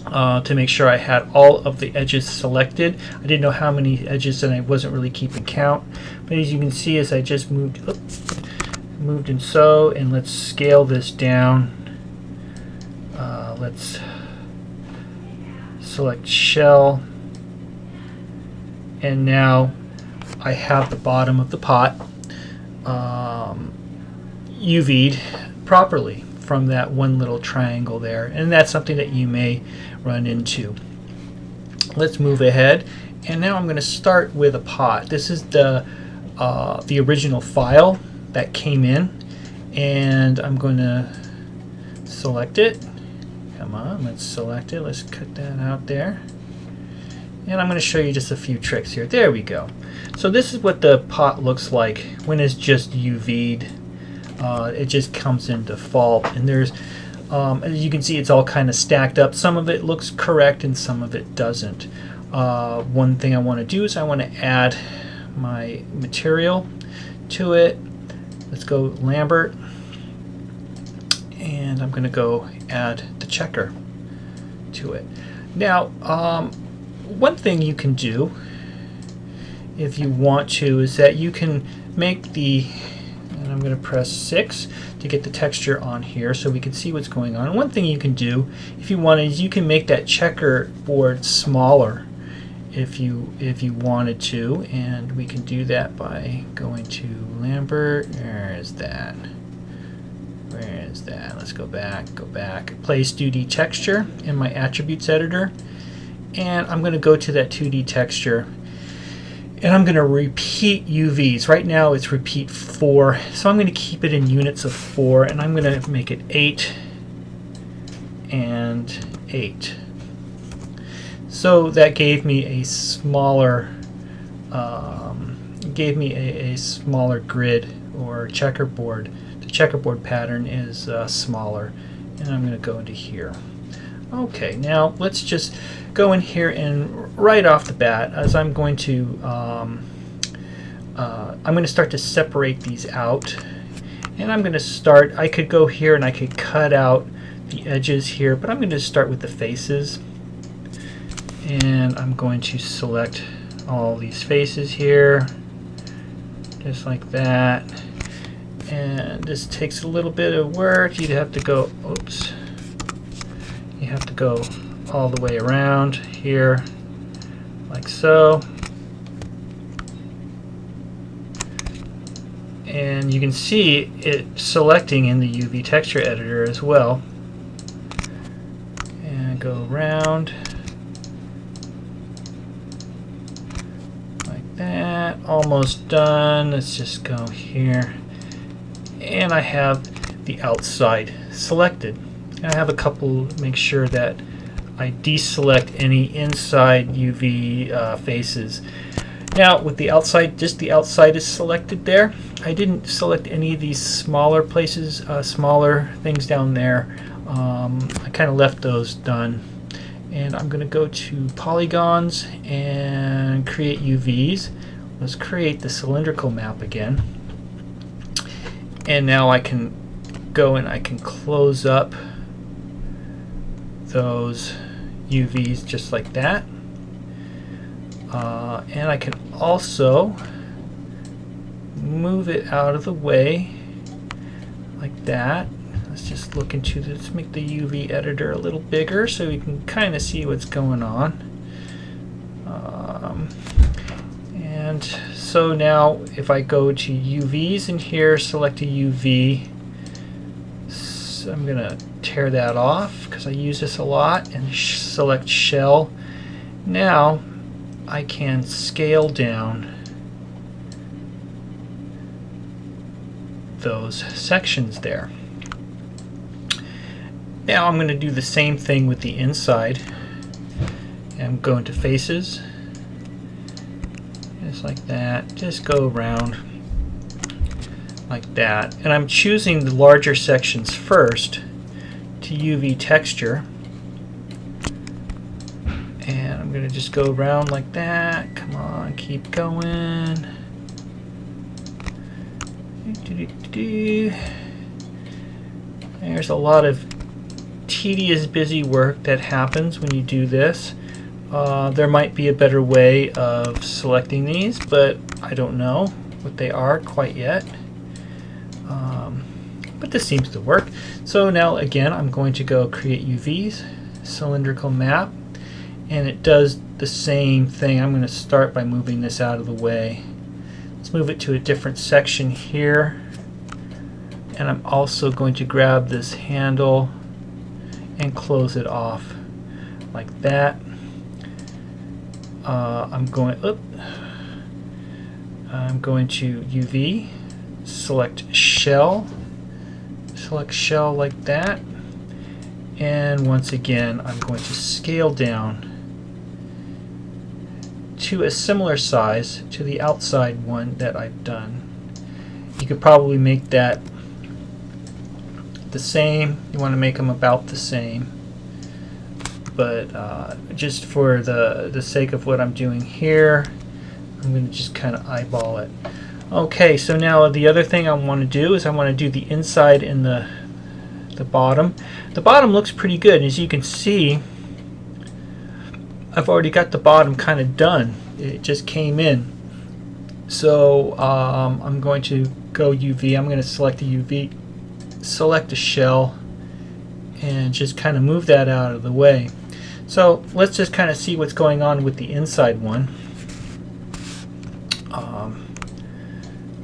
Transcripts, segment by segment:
to make sure I had all of the edges selected. I didn't know how many edges and I wasn't really keeping count. But as you can see, as I just moved and so, and let's scale this down. Let's select shell, and now I have the bottom of the pot UV'd properly from that one little triangle there, and that's something that you may run into. Let's move ahead, and now I'm going to start with a pot. This is the original file that came in, and I'm going to select it. Come on, let's select it. Let's cut that out there. And I'm going to show you just a few tricks here. There we go. So this is what the pot looks like when it's just UV'd. It just comes in default, and there's, as you can see, it's all kind of stacked up. Some of it looks correct and some of it doesn't. One thing I want to do is I want to add my material to it. Let's go Lambert, and I'm going to go add the checker to it. Now, one thing you can do if you want to is that you can make the, and I'm going to press 6 to get the texture on here so we can see what's going on. And one thing you can do if you want is you can make that checkerboard smaller if you wanted to, and we can do that by going to Lambert. Where is that? Where is that? Let's go back, place 2D texture in my attributes editor, and I'm going to go to that 2D texture, and I'm going to repeat UVs. Right now it's repeat 4, so I'm going to keep it in units of 4, and I'm going to make it 8 and 8. So that gave me a smaller smaller grid or checkerboard. The checkerboard pattern is smaller, and I'm going to go into here. Okay, now let's just go in here, and right off the bat, as I'm going to start to separate these out, and I'm going to start. I could go here and I could cut out the edges here, but I'm going to start with the faces, and I'm going to select all these faces here, just like that. And this takes a little bit of work. You'd have to go, oops. You have to go all the way around here, like so. And you can see it selecting in the UV texture editor as well. And go around like that. Almost done. Let's just go here. And I have the outside selected. I have a couple, make sure that I deselect any inside UV faces. Now with the outside, just the outside is selected there. I didn't select any of these smaller places, smaller things down there. I kind of left those done. And I'm going to go to polygons and create UVs. Let's create the cylindrical map again. And now I can go and I can close up those UVs just like that. And I can also move it out of the way like that. Let's just look into this, let's make the UV editor a little bigger so we can kind of see what's going on. And so now if I go to UVs in here, select a UV, so I'm going to tear that off because I use this a lot, and select shell. Now I can scale down those sections there. Now I'm going to do the same thing with the inside. I'm going to faces, just like that. Just go around like that, and I'm choosing the larger sections first to UV texture, and I'm going to just go around like that. Come on, keep going. There's a lot of tedious, busy work that happens when you do this. There might be a better way of selecting these, but I don't know what they are quite yet. But this seems to work. So now again, I'm going to go create UVs, cylindrical map, and it does the same thing. I'm going to start by moving this out of the way. Let's move it to a different section here, and I'm also going to grab this handle and close it off like that. I'm going to UV, select shell like that, and once again I'm going to scale down to a similar size to the outside one that I've done. You could probably make that the same. You want to make them about the same, but just for the sake of what I'm doing here, I'm going to just kind of eyeball it. Okay, so now the other thing I want to do is I want to do the inside and the bottom. The bottom looks pretty good. As you can see, I've already got the bottom kind of done. It just came in. So I'm going to go UV. I'm going to select the UV, select a shell, and just kind of move that out of the way. So let's just kind of see what's going on with the inside one.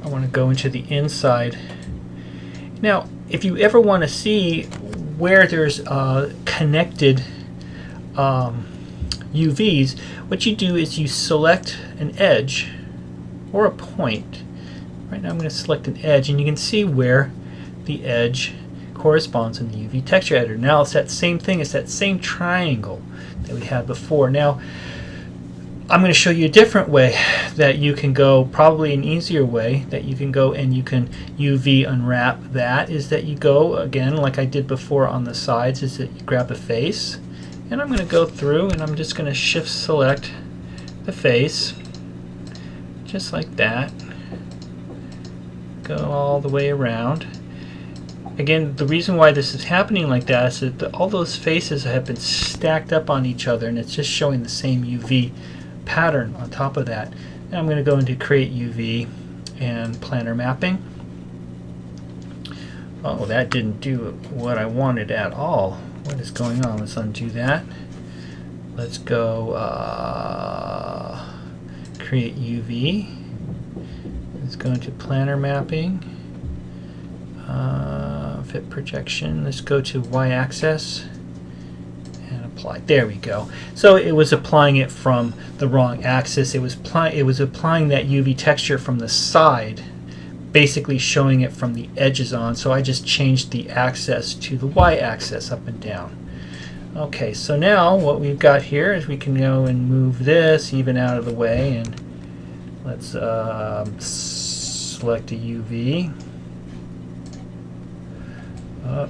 I want to go into the inside. Now, if you ever want to see where there's connected UVs, what you do is you select an edge or a point. Right now I'm going to select an edge, and you can see where the edge corresponds in the UV texture editor. Now it's that same thing, it's that same triangle that we had before. Now I'm going to show you a different way that you can go, probably an easier way that you can go and you can UV unwrap. That is that you go again like I did before on the sides, is that you grab a face, and I'm going to go through and I'm just going to shift select the face just like that, go all the way around. Again, the reason why this is happening like that is that all those faces have been stacked up on each other, and it's just showing the same UV pattern on top of that. Now I'm going to go into create UV and planar mapping. Oh, that didn't do what I wanted at all. What is going on? Let's undo that. Let's go create UV. Let's go into planar mapping, fit projection. Let's go to y-axis and apply. There we go. So it was applying it from the wrong axis. It was applying that UV texture from the side, basically showing it from the edges on. So I just changed the axis to the y-axis, up and down. Okay, so now what we've got here is we can go and move this even out of the way, and let's select a UV.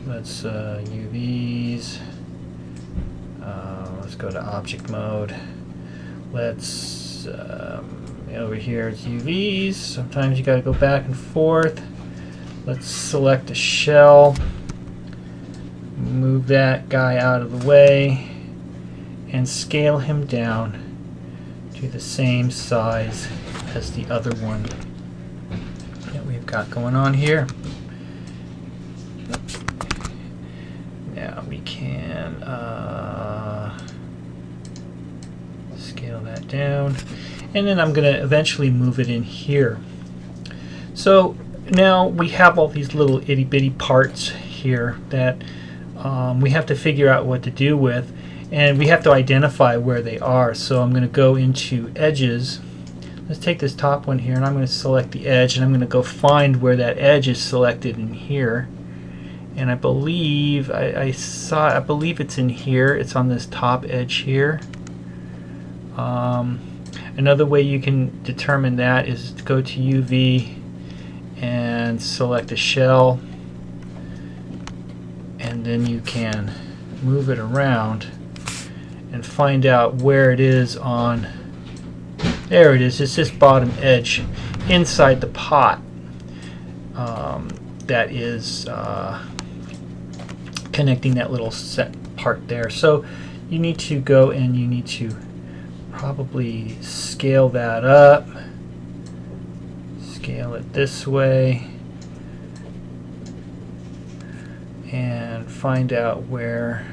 Let's UVs. Let's go to object mode. Let's over here it's UVs. Sometimes you got to go back and forth. Let's select a shell. Move that guy out of the way and scale him down to the same size as the other one that we've got going on here. Now we can scale that down, and then I'm going to eventually move it in here. So now we have all these little itty bitty parts here that we have to figure out what to do with, and we have to identify where they are. So I'm going to go into edges. Let's take this top one here, and I'm going to select the edge, and I'm going to go find where that edge is selected in here. And I believe I believe it's in here. It's on this top edge here. Another way you can determine that is to go to UV and select a shell, and then you can move it around and find out where it is on. There it is. It's this bottom edge inside the pot that is connecting that little part there. So you need to go and you need to probably scale that up, scale it this way, and find out where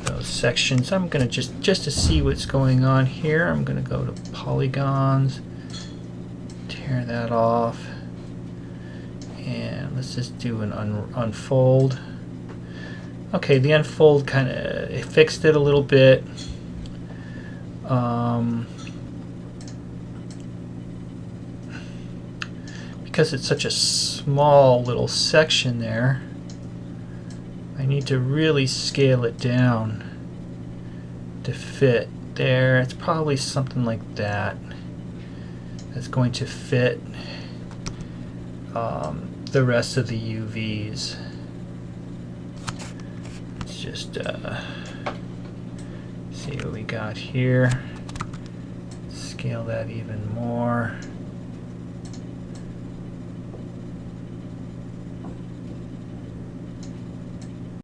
those sections. I'm going to just to see what's going on here, I'm going to go to polygons, tear that off, and let's just do an unfold. Okay, the unfold kind of fixed it a little bit. Because it's such a small little section there, I need to really scale it down to fit there. It's probably something like that. That's going to fit the rest of the UVs. Let's just see what we got here. Scale that even more.